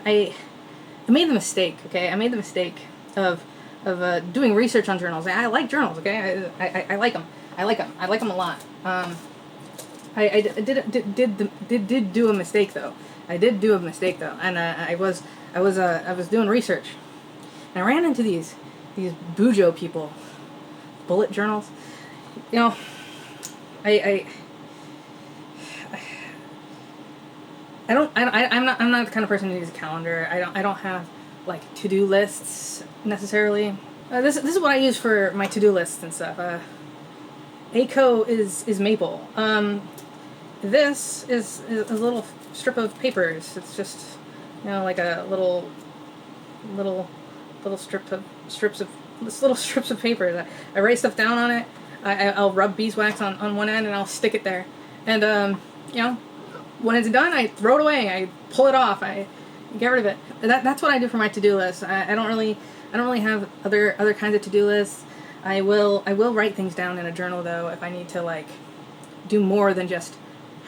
I made the mistake, okay? I made the mistake of doing research on journals. I like journals, okay? I like them. I like them. I like them a lot. I did do a mistake though. I did do a mistake though, and I was doing research, and I ran into these Bujo people, bullet journals. You know, I'm not the kind of person who uses a calendar. I don't have like to-do lists necessarily. This is what I use for my to-do lists and stuff. ACO is maple. This is a little strip of papers. It's just, you know, like a little strips of paper that I write stuff down on it. I'll rub beeswax on one end and I'll stick it there. And you know, when it's done, I throw it away. I pull it off. I get rid of it. That's what I do for my to-do list. I don't really have other kinds of to-do lists. I will write things down in a journal though if I need to like do more than just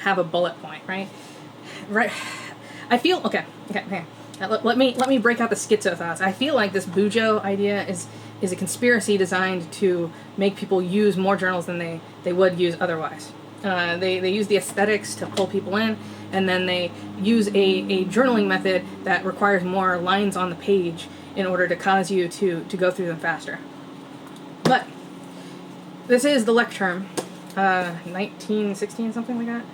have a bullet point, right? Right. I feel okay. Let me break out the schizo thoughts. I feel like this Bujo idea is a conspiracy designed to make people use more journals than they would use otherwise. They use the aesthetics to pull people in, and then they use a journaling method that requires more lines on the page in order to cause you to go through them faster. But this is the lectern, 1916, something like that.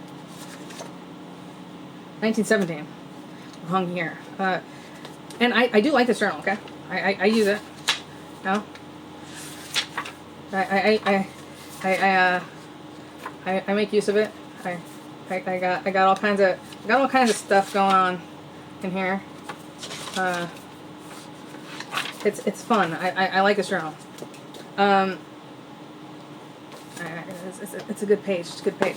1917. Hung here. And I do like this journal, okay? I use it. No? I make use of it. I got all kinds of stuff going on in here. It's fun. I like this journal. It's a good page. It's a good page.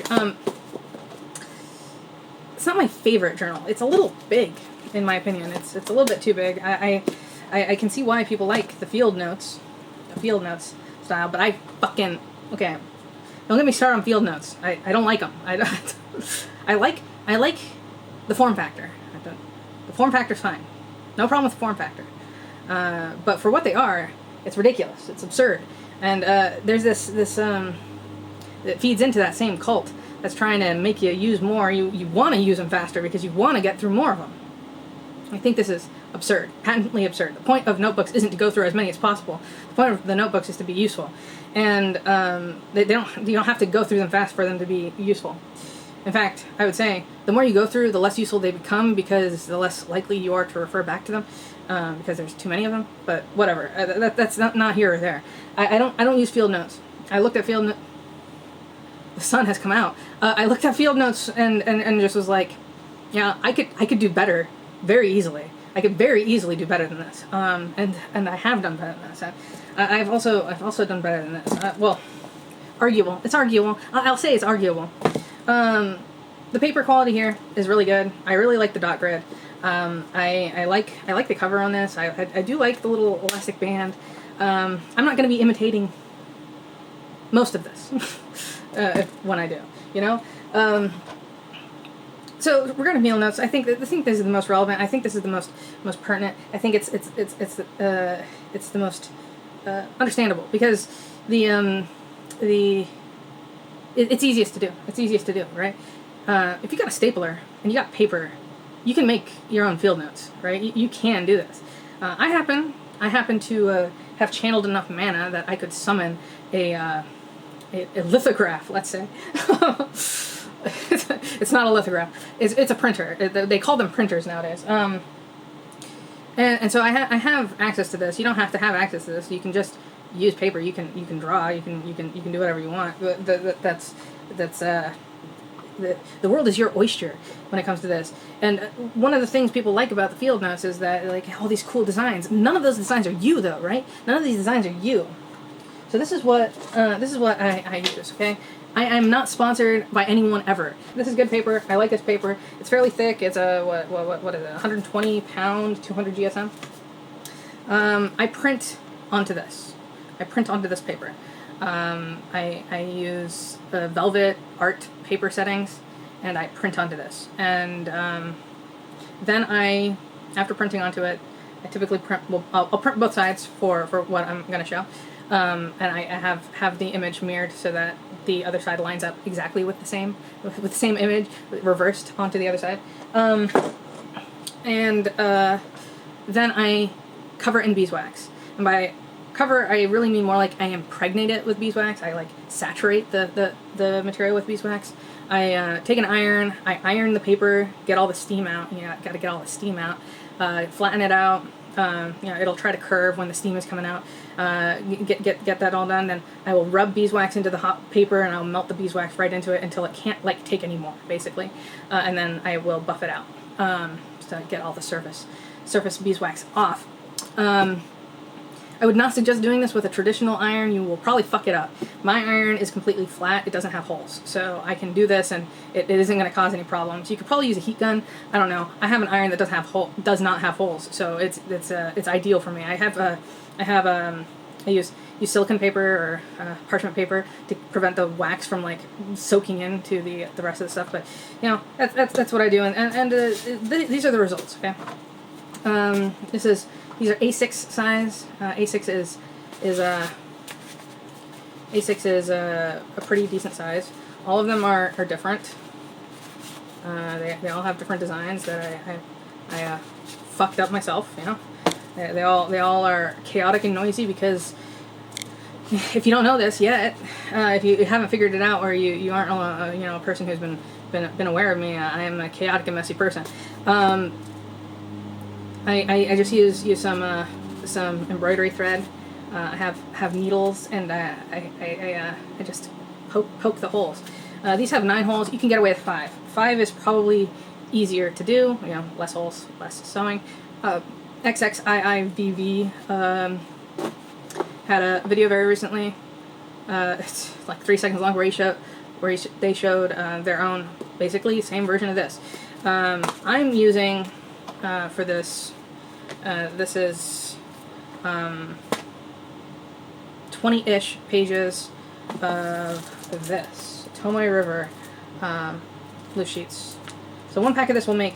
It's not my favorite journal. It's a little big, in my opinion. It's a little bit too big. I can see why people like the field notes style, but I fucking okay. Don't get me started on field notes. I don't like them. I like the form factor. The form factor's fine. No problem with the form factor. But for what they are, it's ridiculous. It's absurd. And there's this that feeds into that same cult that's trying to make you use more. You want to use them faster because you want to get through more of them. I think this is absurd, patently absurd. The point of notebooks isn't to go through as many as possible. The point of the notebooks is to be useful, and you don't have to go through them fast for them to be useful. In fact, I would say the more you go through, the less useful they become because the less likely you are to refer back to them because there's too many of them. But whatever, that's not here or there. I don't use field notes. I looked at field notes. The sun has come out. I looked at field notes and just was like, yeah, I could do better very easily. I could very easily do better than this. And I have done better than this. I've also done better than this. Well, arguable. It's arguable. I'll say it's arguable. The paper quality here is really good. I really like the dot grid. I like the cover on this. I do like the little elastic band. I'm not going to be imitating most of this when I do, you know. So regarding field notes, I think this is the most relevant. I think this is the most pertinent. I think it's the most understandable because it's easiest to do. It's easiest to do, right? If you got a stapler and you got paper, you can make your own field notes, right? You can do this. I happen to have channeled enough mana that I could summon a lithograph, let's say. It's not a lithograph. It's a printer. They call them printers nowadays. And so I have access to this. You don't have to have access to this. You can just use paper. You can draw. You can do whatever you want. That's the world is your oyster when it comes to this. And one of the things people like about the field notes is that like all these cool designs. None of those designs are you though, right? None of these designs are you. So this is what I use. Okay. I'm not sponsored by anyone ever. This is good paper. I like this paper. It's fairly thick. It's a what is it? 120 pound, 200 GSM. I print onto this. I print onto this paper. I use velvet art paper settings, and I print onto this. And then I after printing onto it, I typically print. Well, I'll print both sides for what I'm going to show, and I have the image mirrored so that the other side lines up exactly with the same image reversed onto the other side, and then I cover it in beeswax. And by cover, I really mean more like I impregnate it with beeswax. I like saturate the material with beeswax. I take an iron, I iron the paper, get all the steam out. You know, gotta get all the steam out. Flatten it out. You know, it'll try to curve when the steam is coming out. Get that all done. Then I will rub beeswax into the hot paper, and I'll melt the beeswax right into it until it can't like take any more, basically. And then I will buff it out to get all the surface beeswax off. I would not suggest doing this with a traditional iron. You will probably fuck it up. My iron is completely flat. It doesn't have holes. So I can do this and it isn't going to cause any problems. You could probably use a heat gun. I don't know. I have an iron that does not have holes. So it's ideal for me. I use silicone paper or parchment paper to prevent the wax from like soaking into the rest of the stuff. But you know, that's what I do. And these are the results, okay? These are A6 size. A6 is a pretty decent size. All of them are different. They all have different designs that I fucked up myself. You know, they all are chaotic and noisy because if you don't know this yet, if you haven't figured it out, or you aren't a person who's been aware of me, I am a chaotic and messy person. I just use some embroidery thread. I have needles, and I just poke the holes. These have 9 holes. You can get away with 5. 5 is probably easier to do. You know, less holes, less sewing. XXIIVV had a video very recently. It's like 3 seconds long where they showed their own, basically same version of this. I'm using for this. This is 20-ish pages of this Tomoe River loose sheets. So one pack of this will make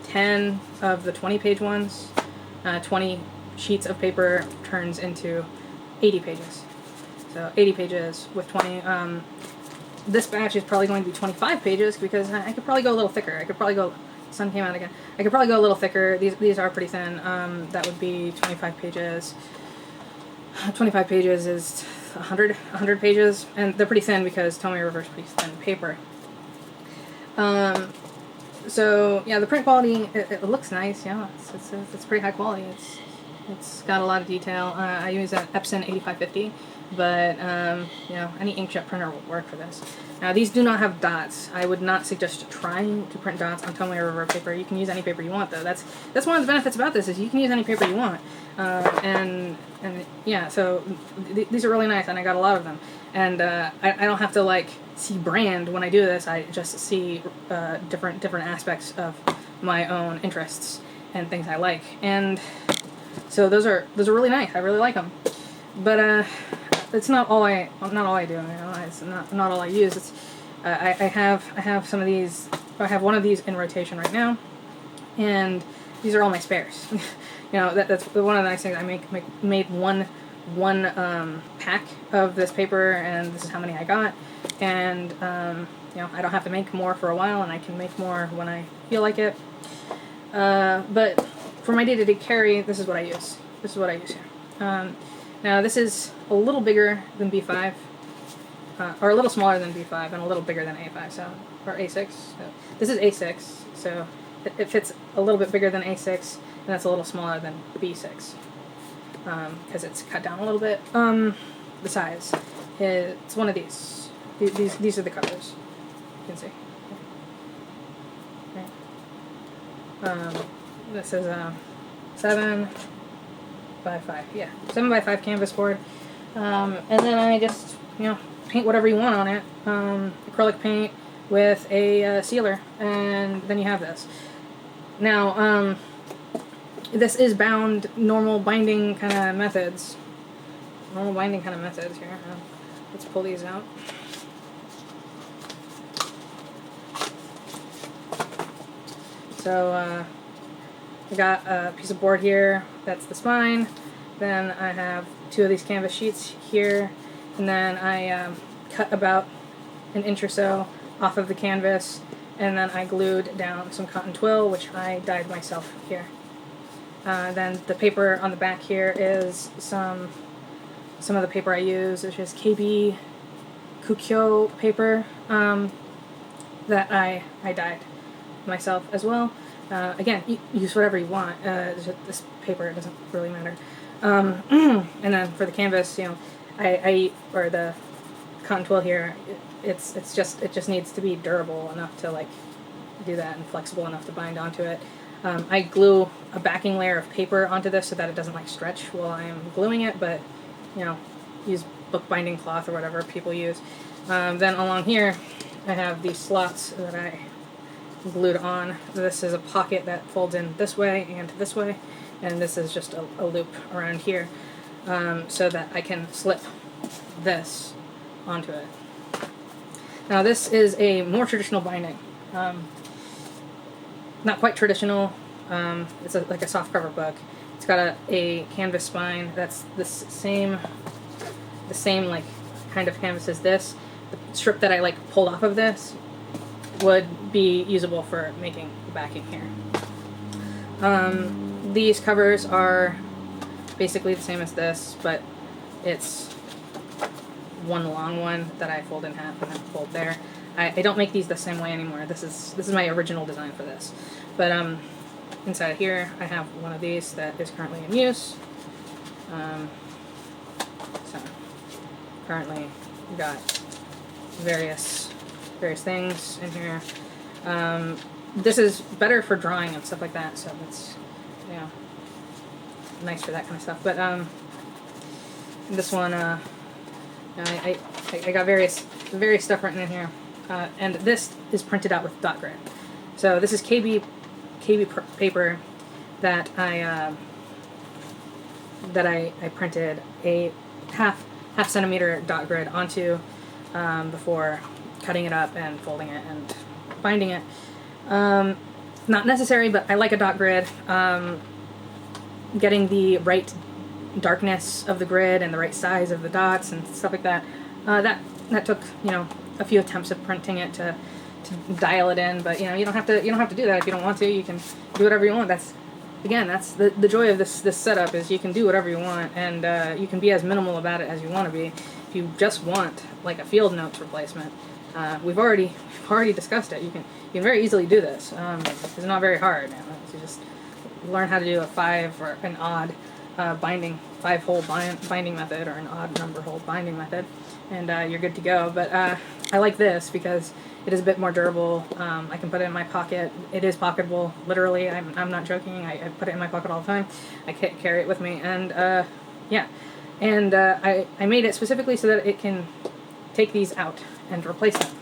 10 of the 20-page ones. 20 sheets of paper turns into 80 pages. So 80 pages with 20. This batch is probably going to be 25 pages because I could probably go a little thicker. I could probably go. Sun came out again. I could probably go a little thicker. These are pretty thin. That would be 25 pages. 25 pages is 100 pages, and they're pretty thin because Tomoe River is pretty thin paper. So yeah, the print quality it looks nice. Yeah, it's pretty high quality. It's got a lot of detail. I use an Epson 8550, but you know, any inkjet printer will work for this. Now these do not have dots. I would not suggest trying to print dots on Tomoe River paper. You can use any paper you want though. That's one of the benefits about this is you can use any paper you want. And yeah, so these are really nice, and I got a lot of them. And I don't have to like see brand when I do this. I just see different aspects of my own interests and things I like. And so those are really nice. I really like them. But it's not all I do. You know, it's not all I use. It's I have some of these. I have one of these in rotation right now, and these are all my spares. You know, that's one of the nice things. I made one pack of this paper, and this is how many I got. And you know, I don't have to make more for a while, and I can make more when I feel like it. But for my day-to-day carry, this is what I use. This is what I use here. Now this is a little bigger than B5, or a little smaller than B5, and a little bigger than A5, so, or A6. So this is A6, so it fits a little bit bigger than A6, and that's a little smaller than B6, because it's cut down a little bit. The size, it's one of these. These are the colors, you can see. Okay. This is 7 by 5, yeah, 7 by 5 canvas board, and then I just, you know, paint whatever you want on it, acrylic paint with a sealer, and then you have this. Now, this is bound normal binding kind of methods. Here. Let's pull these out. So I got a piece of board here, that's the spine. Then I have 2 of these canvas sheets here, and then I cut about an inch or so off of the canvas, and then I glued down some cotton twill, which I dyed myself here. Then the paper on the back here is some of the paper I use, which is KB Kukyo paper that I dyed myself as well. Again, use whatever you want. This paper, it doesn't really matter. And then for the canvas, you know, or the cotton twill here, it just needs to be durable enough to like do that and flexible enough to bind onto it. I glue a backing layer of paper onto this so that it doesn't like stretch while I am gluing it, but you know, use bookbinding cloth or whatever people use. Then along here, I have these slots that I glued on. This is a pocket that folds in this way and this way, and this is just a loop around here, so that I can slip this onto it. Now this is a more traditional binding. Not quite traditional. It's like a soft cover book. It's got a canvas spine that's the same like kind of canvas as this. The strip that I like pulled off of this would be usable for making the backing here. These covers are basically the same as this, but it's one long one that I fold in half and then fold there. I don't make these the same way anymore. This is my original design for this. But inside of here I have one of these that is currently in use. So currently we've got various things in here. This is better for drawing and stuff like that, so it's, you know, nice for that kind of stuff. But this one, I got various stuff written in here, and this is printed out with dot grid. So this is KB paper that I printed a half centimeter dot grid onto before cutting it up and folding it and binding it. Not necessary, but I like a dot grid. Getting the right darkness of the grid and the right size of the dots and stuff like that. That took, you know, a few attempts of printing it to dial it in, but you know, you don't have to do that if you don't want to. You can do whatever you want. That's the joy of this setup, is you can do whatever you want, and you can be as minimal about it as you want to be. If you just want like a field notes replacement, we've already discussed it. You can very easily do this. It's not very hard. You just learn how to do a 5 or an odd binding 5-hole binding method, or an odd number hole binding method, and you're good to go. But I like this because it is a bit more durable. I can put it in my pocket. It is pocketable, literally. I'm not joking. I put it in my pocket all the time. I carry it with me, and yeah. And I made it specifically so that it can take these out and replace them.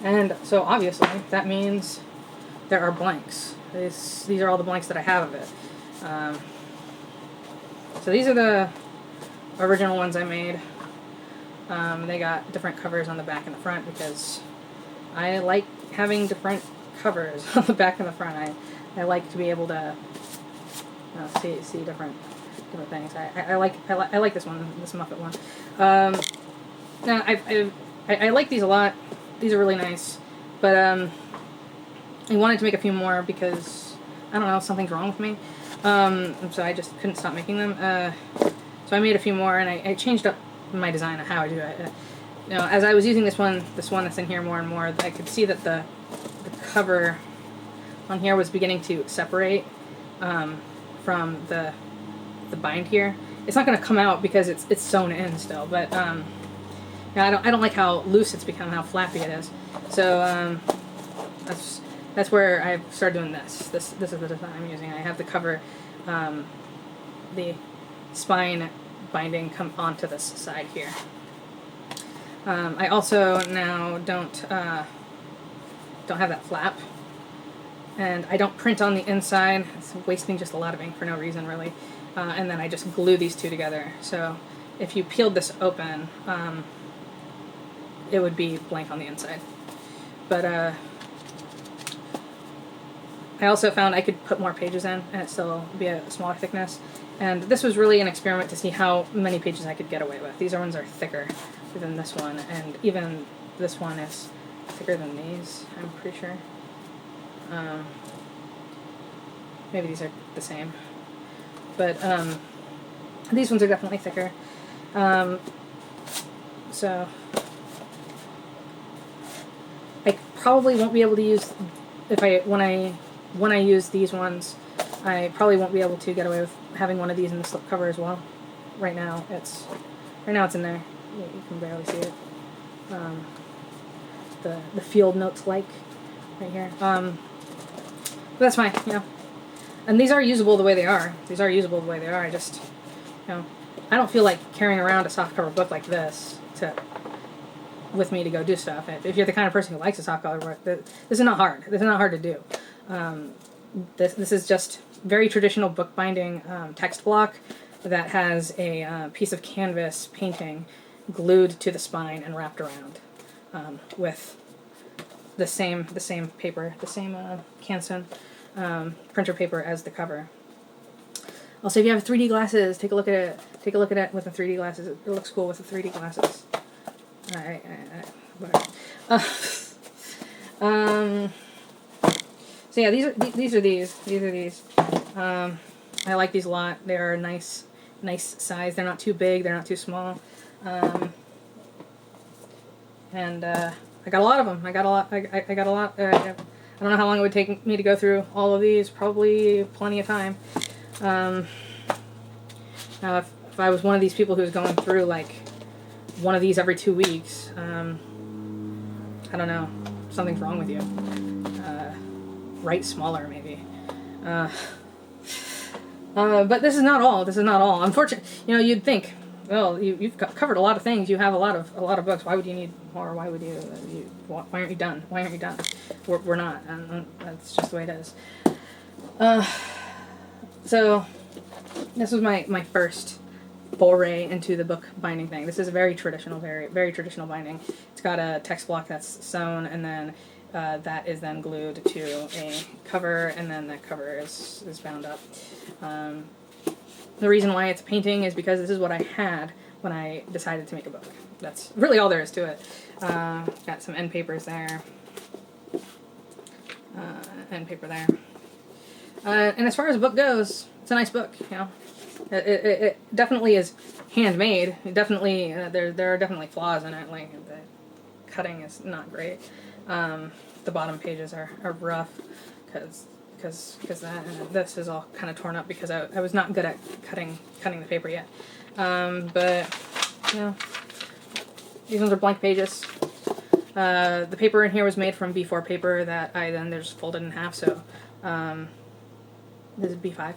And so obviously that means there are blanks. These are all the blanks that I have of it. So these are the original ones I made. They got different covers on the back and the front because I like having different covers on the back and the front. I like to be able to see different things. I like this one, this Muppet one. Now I like these a lot. These are really nice, but I wanted to make a few more because I don't know, something's wrong with me. So I just couldn't stop making them. So I made a few more, and I changed up my design of how I do it. You know, as I was using this one that's in here more and more, I could see that the cover on here was beginning to separate from the bind here. It's not going to come out because it's sewn in still, but yeah, I don't like how loose it's become, how flappy it is. So that's where I started doing this. This is the design I'm using. I have the cover, the spine binding come onto this side here. I also now don't have that flap, and I don't print on the inside. It's wasting just a lot of ink for no reason, really. And then I just glue these two together. So if you peeled this open, it would be blank on the inside. But I also found I could put more pages in and it still be a smaller thickness. And this was really an experiment to see how many pages I could get away with. These ones are thicker than this one, and even this one is thicker than these, I'm pretty sure. Maybe these are the same. But these ones are definitely thicker. So I probably won't be able to use, when I use these ones, I probably won't be able to get away with having one of these in the slipcover as well. Right now it's in there. You can barely see it. The field notes right here. But that's fine, you know. And these are usable the way they are. I just, you know, I don't feel like carrying around a softcover book like this with me to go do stuff. If you're the kind of person who likes a softcover book, this is not hard. This is not hard to do. This is just very traditional bookbinding text block that has a piece of canvas painting glued to the spine and wrapped around with the same paper, the same Canson printer paper as the cover. Also, if you have 3D glasses, take a look at it. Take a look at it with the 3D glasses. It looks cool with the 3D glasses. Whatever. So yeah, these are these. I like these a lot. They are nice size. They're not too big. They're not too small. And I got a lot of them. I got a lot. I don't know how long it would take me to go through all of these. Probably plenty of time. Now, if I was one of these people who's going through like one of these every 2 weeks, I don't know, something's wrong with you. Write smaller, maybe. But this is not all. Unfortunately, you know, you'd think, well, you've covered a lot of things. You have a lot of books. Why would you need more? Why would why aren't you done? We're not, and that's just the way it is. So this was my first foray into the book binding thing. This is a very traditional binding. It's got a text block that's sewn, and then that is then glued to a cover, and then that cover is bound up. The reason why it's a painting is because this is what I had when I decided to make a book. That's really all there is to it. Got some end papers there. End paper there. And as far as a book goes, it's a nice book, you know. It definitely is handmade. It definitely there are definitely flaws in it. Like the cutting is not great. The bottom pages are rough because this is all kind of torn up because I was not good at cutting the paper yet. But you know, these ones are blank pages. The paper in here was made from B4 paper that I then just folded in half. So this is B5.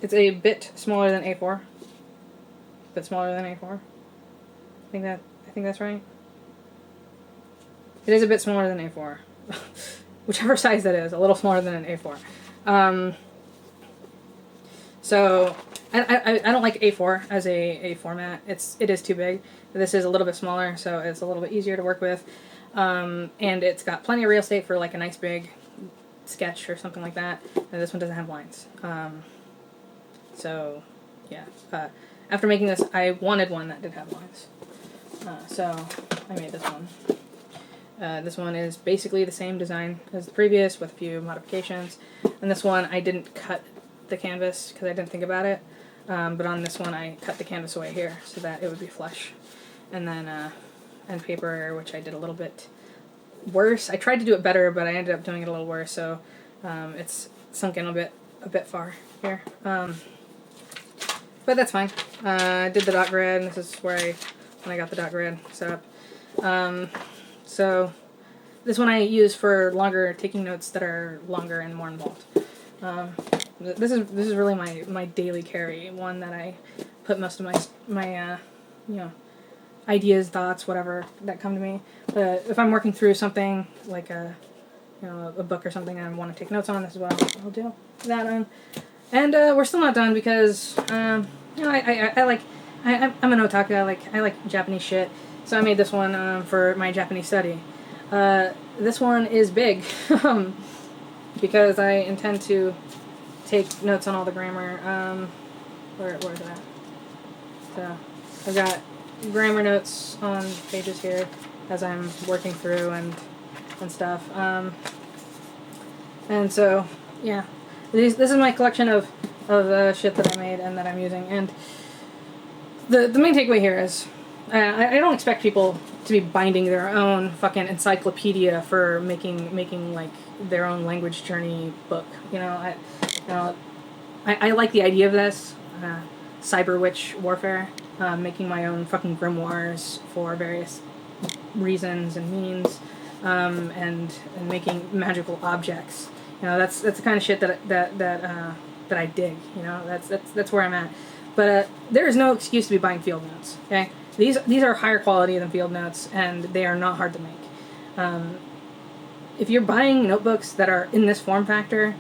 It's a bit smaller than A4. I think that's right. It is a bit smaller than A4. Whichever size that is, a little smaller than an A4. So I don't like A4 as a format. It is too big. This is a little bit smaller, so it's a little bit easier to work with. And it's got plenty of real estate for like a nice big sketch or something like that. And this one doesn't have lines. So yeah. After making this, I wanted one that did have lines. So I made this one. This one is basically the same design as the previous with a few modifications. And this one I didn't cut the canvas because I didn't think about it. But on this one I cut the canvas away here so that it would be flush. And then end paper, which I did a little bit worse. I tried to do it better, but I ended up doing it a little worse. So it's sunk in a bit far here. But that's fine. I did the dot grid, and this is when I got the dot grid set up. So this one I use for longer taking notes that are longer and more involved. This is really my daily carry, one that I put most of my you know, ideas, thoughts, whatever that come to me. If I'm working through something like a book or something and I want to take notes on, this is what I'll do that on. And we're still not done because you know, I'm an otaku. I like Japanese shit. So I made this one for my Japanese study. This one is big. because I intend to take notes on all the grammar. Where is it at? So I've got grammar notes on pages here as I'm working through and stuff. And so yeah, this is my collection of shit that I made and that I'm using. And the main takeaway here is I don't expect people to be binding their own fucking encyclopedia for making like their own language journey book. I like the idea of this cyber witch warfare, making my own fucking grimoires for various reasons and means, and making magical objects. That's the kind of shit that I dig. That's where I'm at. But there is no excuse to be buying field notes. Okay, these are higher quality than field notes, and they are not hard to make. If you're buying notebooks that are in this form factor,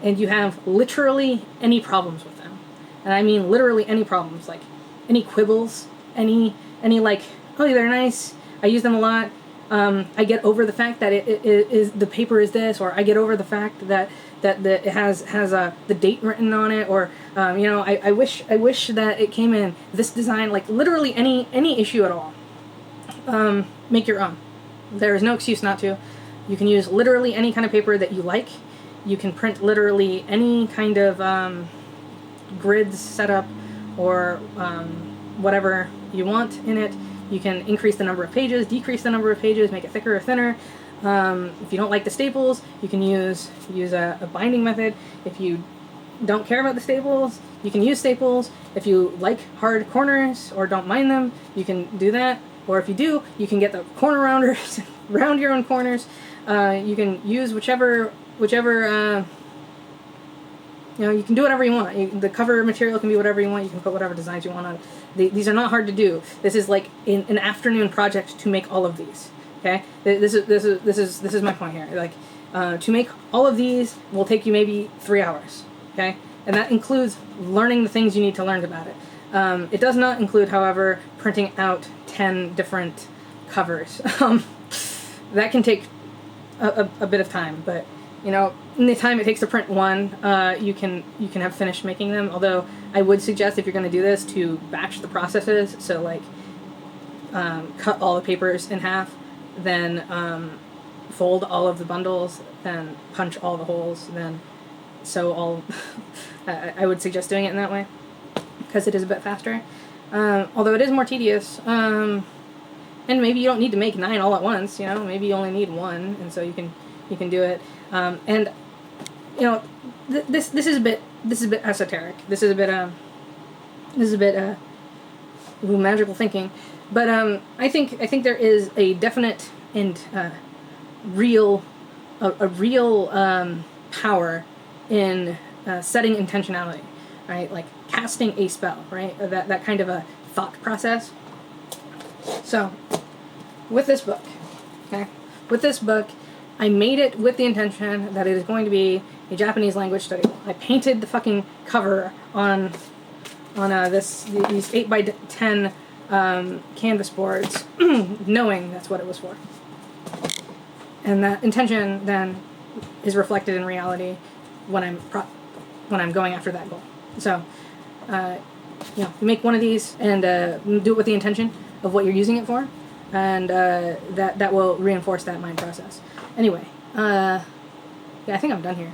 and you have literally any problems with them, and I mean literally any problems, like any quibbles, any like, oh, they're nice, I use them a lot, I get over the fact that it is the paper is this, or I get over the fact that it has the date written on it, or I wish that it came in this design, like literally any issue at all. Make your own. There is no excuse not to. You can use literally any kind of paper that you like. You can print literally any kind of grids setup or whatever you want in it. You can increase the number of pages, decrease the number of pages, make it thicker or thinner. If you don't like the staples, you can use a binding method. If you don't care about the staples, you can use staples. If you like hard corners or don't mind them, you can do that. Or if you do, you can get the corner rounders, round your own corners. You can use whichever you can do whatever you want. The cover material can be whatever you want. You can put whatever designs you want on it. These are not hard to do. This is like an afternoon project to make all of these. Okay, this is my point here. Like, to make all of these will take you maybe 3 hours. Okay, and that includes learning the things you need to learn about it. It does not include, however, printing out 10 different covers. That can take a bit of time, but in the time it takes to print one, you can have finished making them. Although I would suggest, if you're going to do this, to batch the processes. So like, cut all the papers in half, then fold all of the bundles, then punch all the holes, then sew all. I would suggest doing it in that way, because it is a bit faster. Although it is more tedious. And maybe you don't need to make 9 all at once. Maybe you only need 1, and so you can do it. And this is a bit esoteric. This is a bit magical thinking. But I think there is a definite and real power in setting intentionality, right? Like casting a spell, right? That kind of a thought process. So, with this book, I made it with the intention that it is going to be a Japanese language study. I painted the fucking cover on these 8x10 canvas boards, knowing that's what it was for. And that intention then is reflected in reality when I'm going after that goal. So, you make one of these and do it with the intention of what you're using it for, and that will reinforce that mind process. Anyway, yeah, I think I'm done here.